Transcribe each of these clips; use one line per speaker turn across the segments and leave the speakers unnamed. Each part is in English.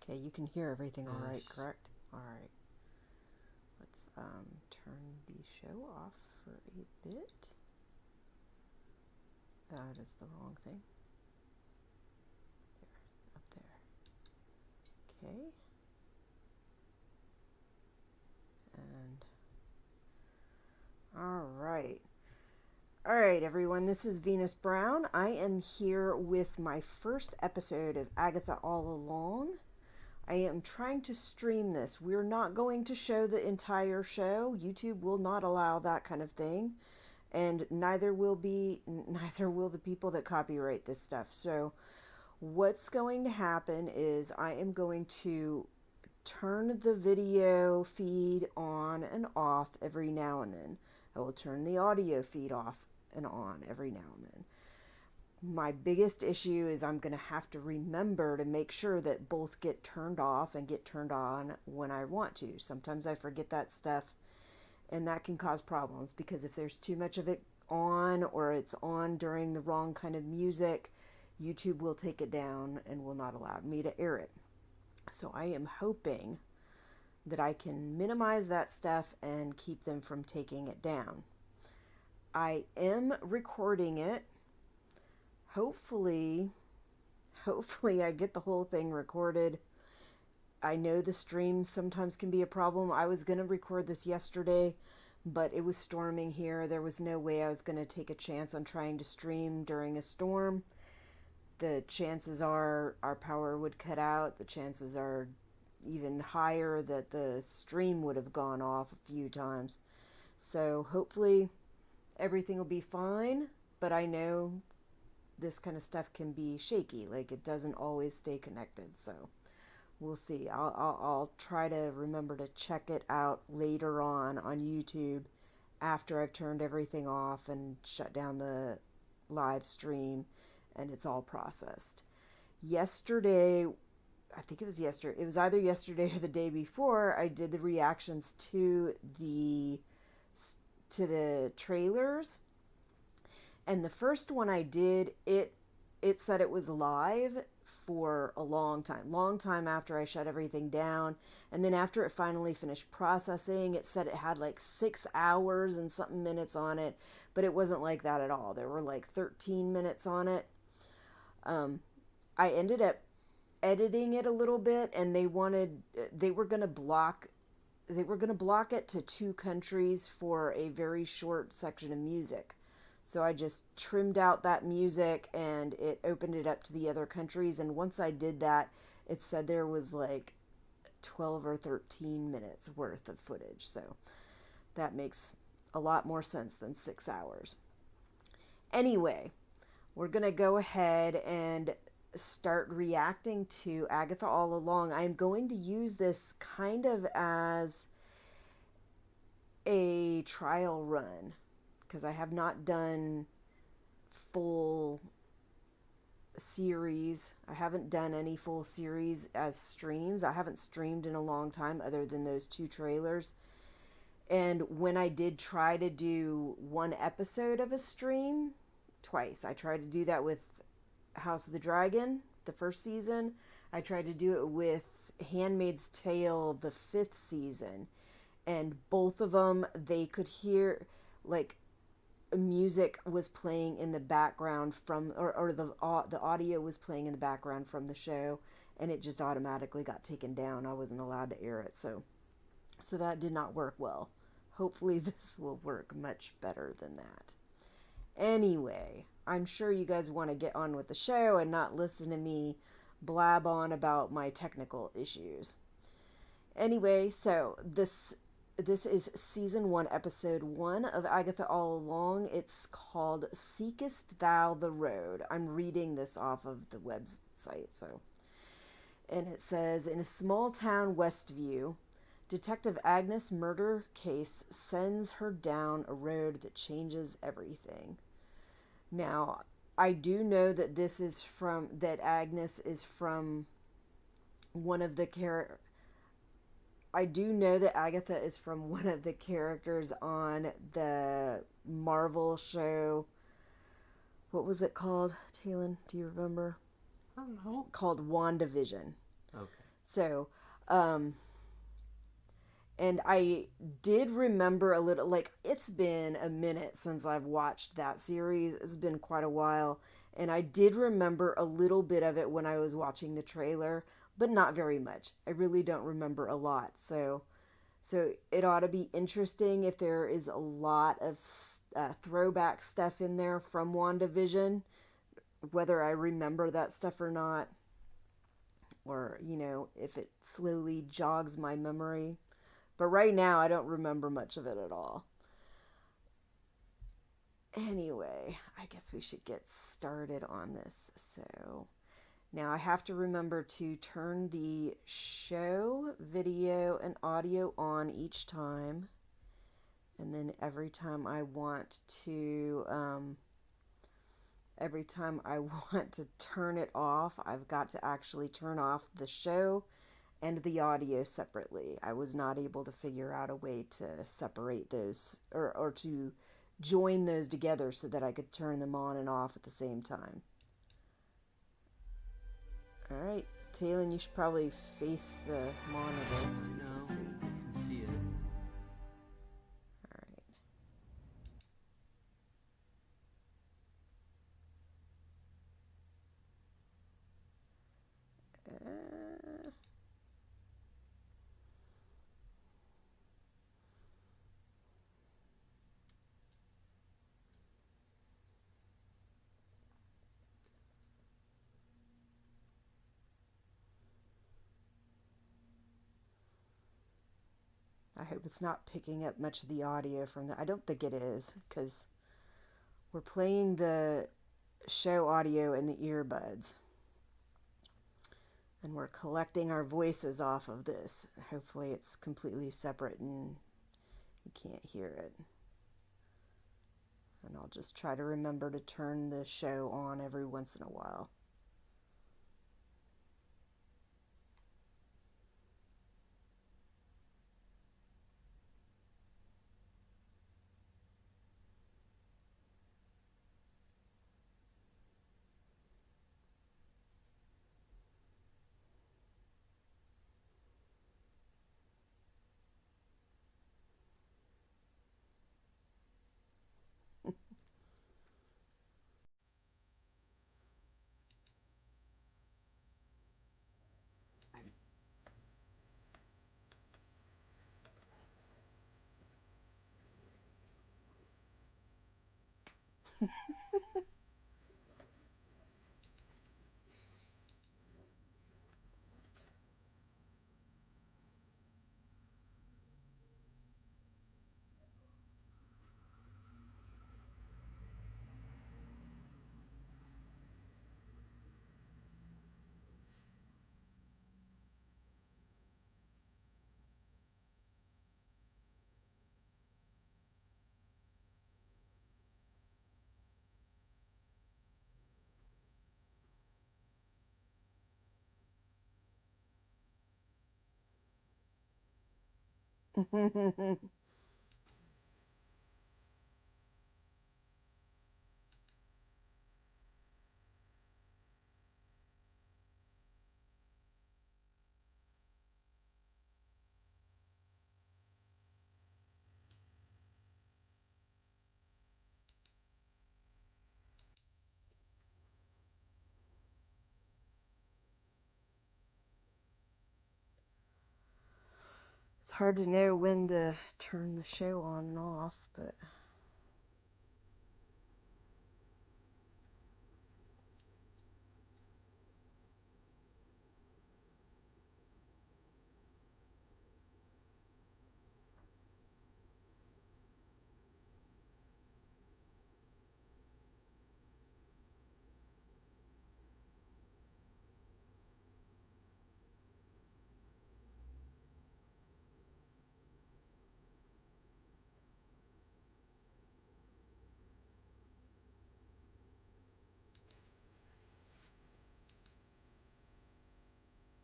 Okay, you can hear everything all right, correct? All right. Let's turn the show off for a bit. That is the wrong thing. There, up there. Okay. And all right. All right, everyone, this is Venus Brown. I am here with my first episode of Agatha All Along. I am trying to stream this. We're not going to show the entire show. YouTube will not allow that kind of thing. And neither will the people that copyright this stuff. So what's going to happen is I am going to turn the video feed on and off every now and then. I will turn the audio feed off and on every now and then. My biggest issue is I'm going to have to remember to make sure that both get turned off and get turned on when I want to. Sometimes I forget that stuff, and that can cause problems because if there's too much of it on or it's on during the wrong kind of music, YouTube will take it down and will not allow me to air it. So I am hoping that I can minimize that stuff and keep them from taking it down. I am recording it. Hopefully I get the whole thing recorded. I know the streams sometimes can be a problem. I was going to record this yesterday, but it was storming here. There was no way I was going to take a chance on trying to stream during a storm. The chances are our power would cut out. The chances are even higher that the stream would have gone off a few times. So hopefully everything will be fine, but I know this kind of stuff can be shaky. Like, it doesn't always stay connected, so we'll see. I'll try to remember to check it out later on YouTube after I've turned everything off and shut down the live stream and it's all processed. Yesterday, I think it was yesterday, it was either yesterday or the day before, I did the reactions to the trailers. And the first one I did, it said it was live for a long time after I shut everything down. And then after it finally finished processing, it said it had like 6 hours and something minutes on it, but it wasn't like that at all. There were like 13 minutes on it. I ended up editing it a little bit, and they were going to block it to 2 countries for a very short section of music. So I just trimmed out that music and it opened it up to the other countries. And once I did that, it said there was like 12 or 13 minutes worth of footage. So that makes a lot more sense than 6 hours. Anyway, we're going to go ahead and start reacting to Agatha All Along. I'm going to use this kind of as a trial run, because I have not done full series. I haven't done any full series as streams. I haven't streamed in a long time other than those 2 trailers. And when I did try to do 1 episode of a stream, twice. I tried to do that with House of the Dragon, the 1st season. I tried to do it with Handmaid's Tale, the 5th season. And both of them, they could hear, like, music was playing in the background from, or the audio was playing in the background from the show, and it just automatically got taken down. I wasn't allowed to air it, so that did not work well. Hopefully this will work much better than that. Anyway, I'm sure you guys want to get on with the show and not listen to me blab on about my technical issues. Anyway, so this is season 1, episode 1 of Agatha All Along. It's called Seekest Thou the Road. I'm reading this off of the website, so. And it says, in a small town, Westview, Detective Agnes' murder case sends her down a road that changes everything. Now, I do know that Agnes is from one of the I do know that Agatha is from one of the characters on the Marvel show. What was it called, Talon? Do you remember?
I don't know.
Called WandaVision.
Okay.
So, um, and I did remember a little, like, it's been a minute since I've watched that series. It's been quite a while. And I did remember a little bit of it when I was watching the trailer, but not very much. I really don't remember a lot. So it ought to be interesting if there is a lot of throwback stuff in there from WandaVision, whether I remember that stuff or not, or, if it slowly jogs my memory. But right now, I don't remember much of it at all. Anyway, I guess we should get started on this. So now I have to remember to turn the show, video, and audio on each time. And then every time I want to turn it off, I've got to actually turn off the show and the audio separately. I was not able to figure out a way to separate those, or to join those together so that I could turn them on and off at the same time. All right, Taylor, you should probably face the monitor so you
No,
can see.
you can see it.
All right. I hope it's not picking up much of the audio from the. I don't think it is, because we're playing the show audio in the earbuds. And we're collecting our voices off of this. Hopefully it's completely separate and you can't hear it. And I'll just try to remember to turn the show on every once in a while. It's hard to know when to turn the show on and off, but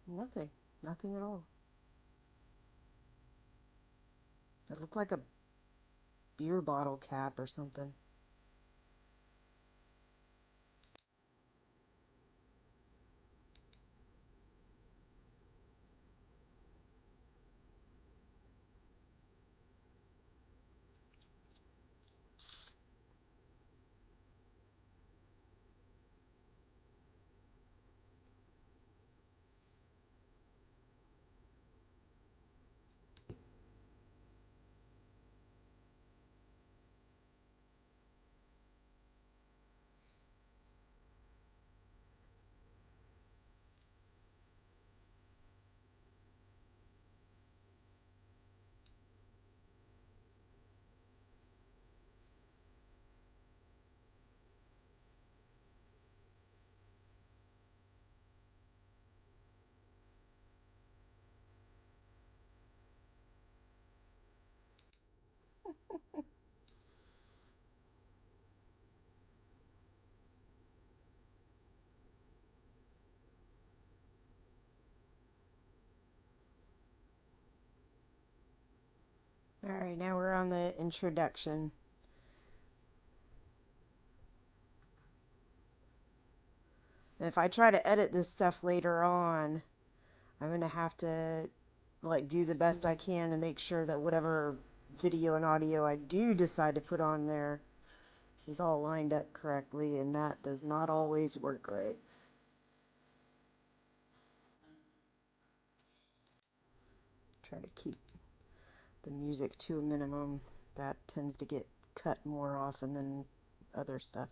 nothing. Nothing at all. It looked like a beer bottle cap or something. All right, now we're on the introduction. And if I try to edit this stuff later on, I'm gonna have to like do the best I can to make sure that whatever video and audio I do decide to put on there is all lined up correctly, and that does not always work right. Try to keep the music to a minimum. That tends to get cut more often than other stuff.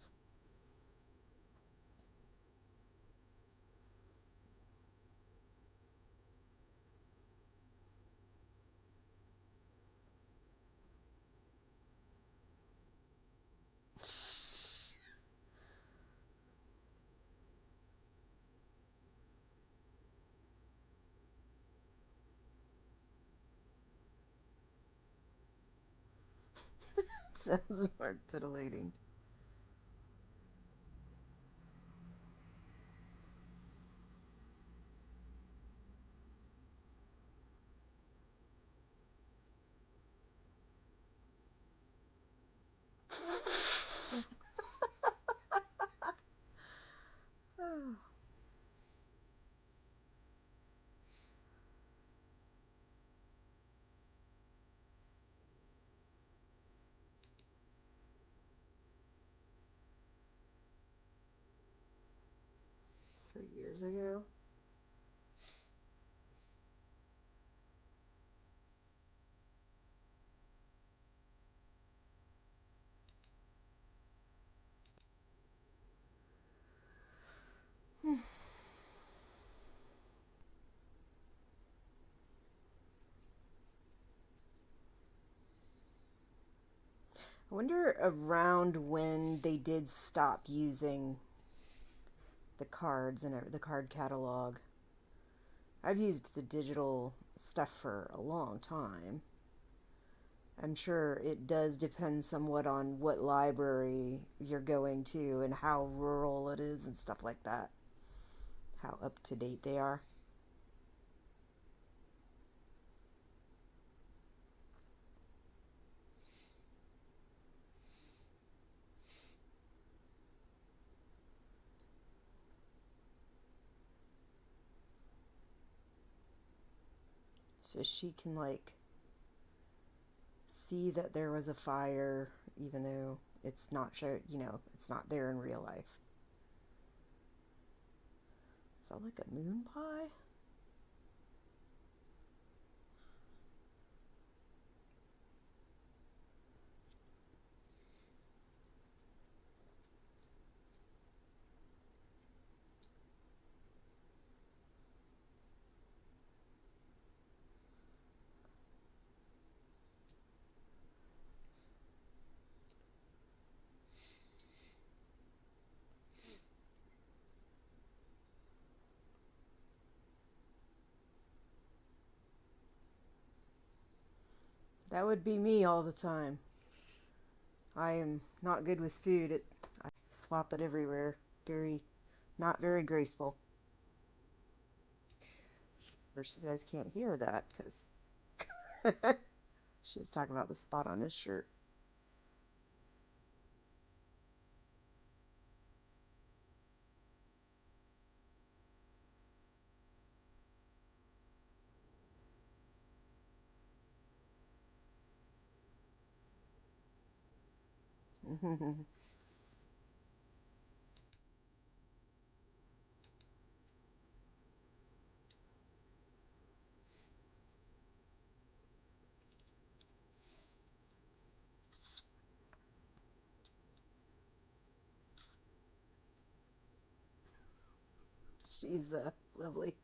Sounds more titillating. 3 years ago. I wonder around when they did stop using the cards and the card catalog. I've used the digital stuff for a long time. I'm sure it does depend somewhat on what library you're going to and how rural it is and stuff like that. How up to date they are. So she can like see that there was a fire even though it's not sure, it's not there in real life. Is that like a moon pie? That would be me all the time. I am not good with food. I slop it everywhere. Very, not very graceful. Of course, you guys can't hear that because she was talking about the spot on his shirt. She's lovely.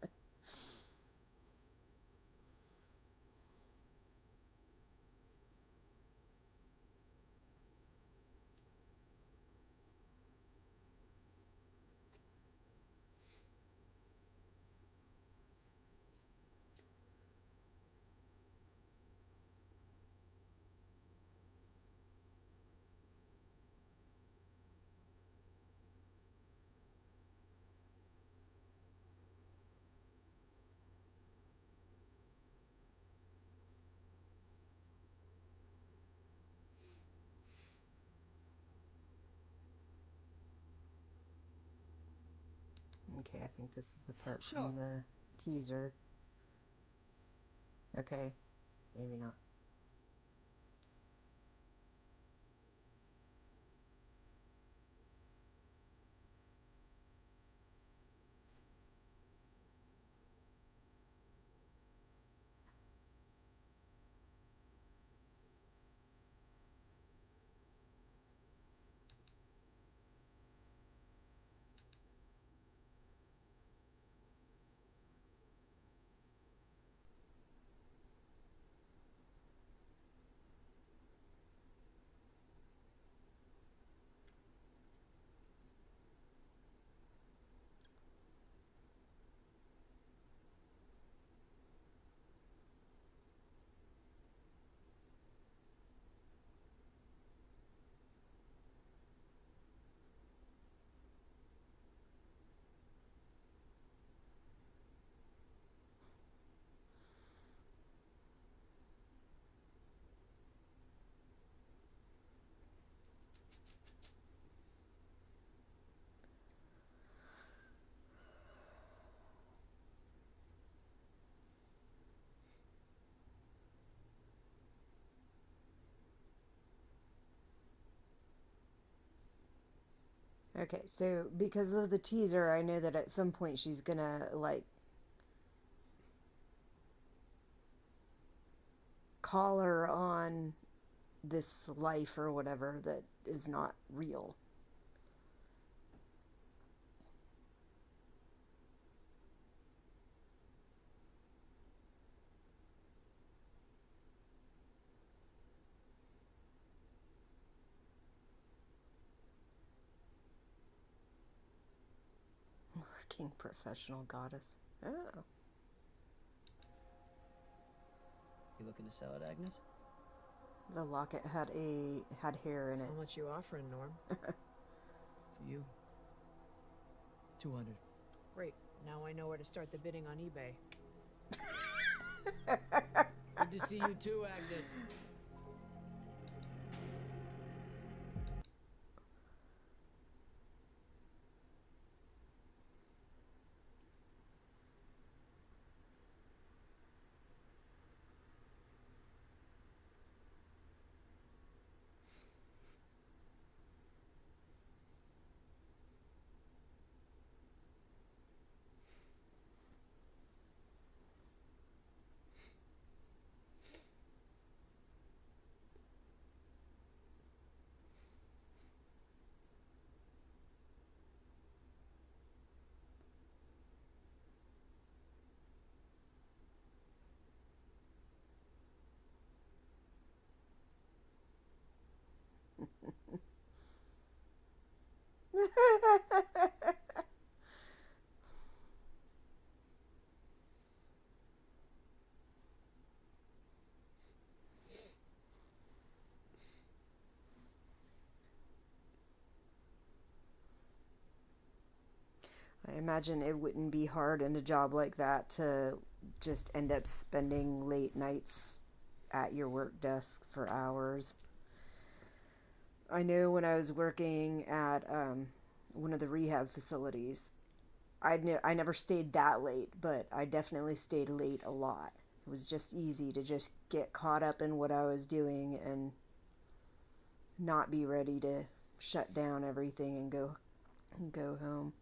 Okay, I think this is the part
Sure.
from the teaser. Okay, maybe not. Okay, so because of the teaser, I know that at some point she's gonna, like, call her on this life or whatever that is not real. Working professional goddess. Oh.
You looking to sell it, Agnes?
The locket had hair in it.
How much you offering, Norm?
For you. 200.
Great. Now I know where to start the bidding on eBay.
Good to see you too, Agnes.
I imagine it wouldn't be hard in a job like that to just end up spending late nights at your work desk for hours. I know when I was working at one of the rehab facilities, I never stayed that late, but I definitely stayed late a lot. It was just easy to just get caught up in what I was doing and not be ready to shut down everything and go home.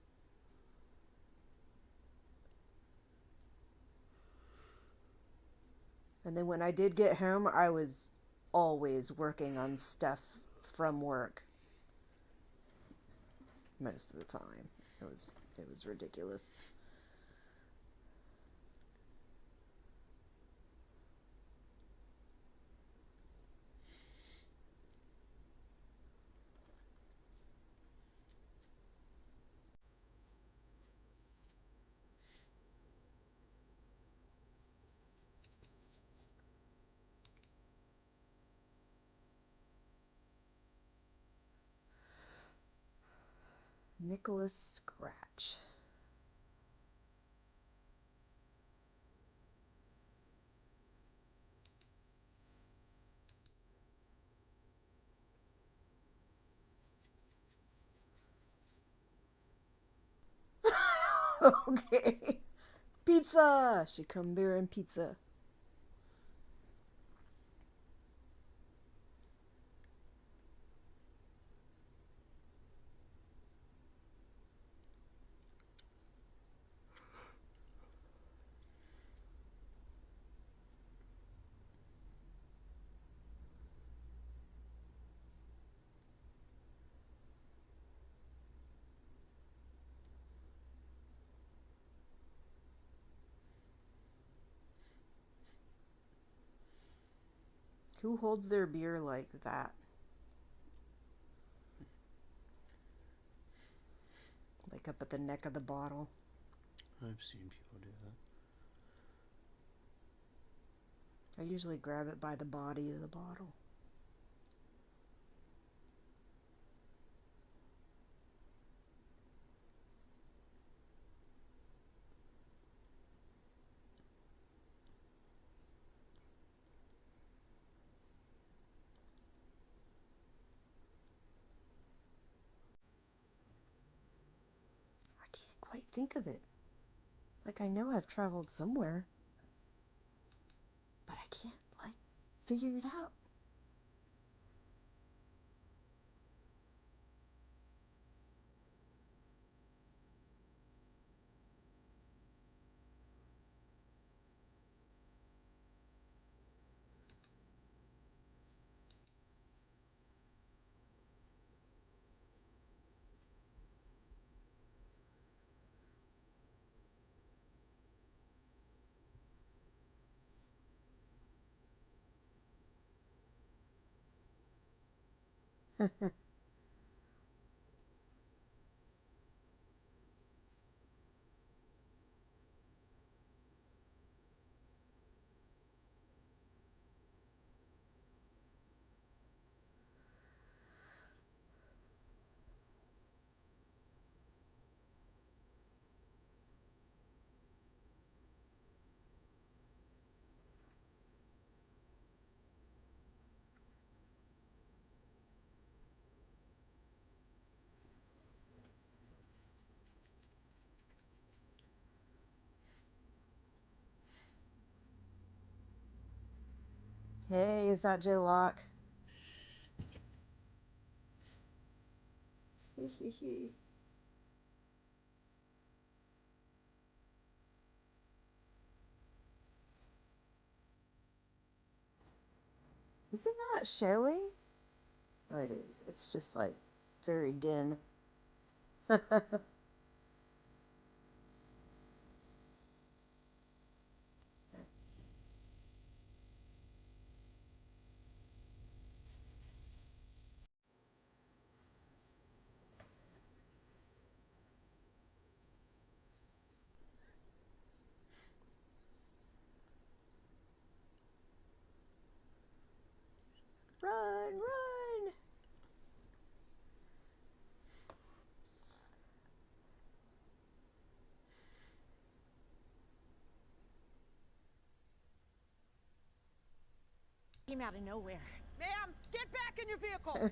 And then when I did get home, I was always working on stuff from work most of the time. It was ridiculous. Nicholas Scratch. Okay. Pizza! She come bearing pizza. Who holds their beer like that? Like up at the neck of the bottle.
I've seen people do that.
I usually grab it by the body of the bottle. I can't quite think of it. Like, I know I've traveled somewhere, but I can't, like, figure it out. Hey, is that J Lock? Is it not showing? Oh, it is. It's just like very dim. Run, run!
Came out of nowhere. Ma'am, get back in your vehicle!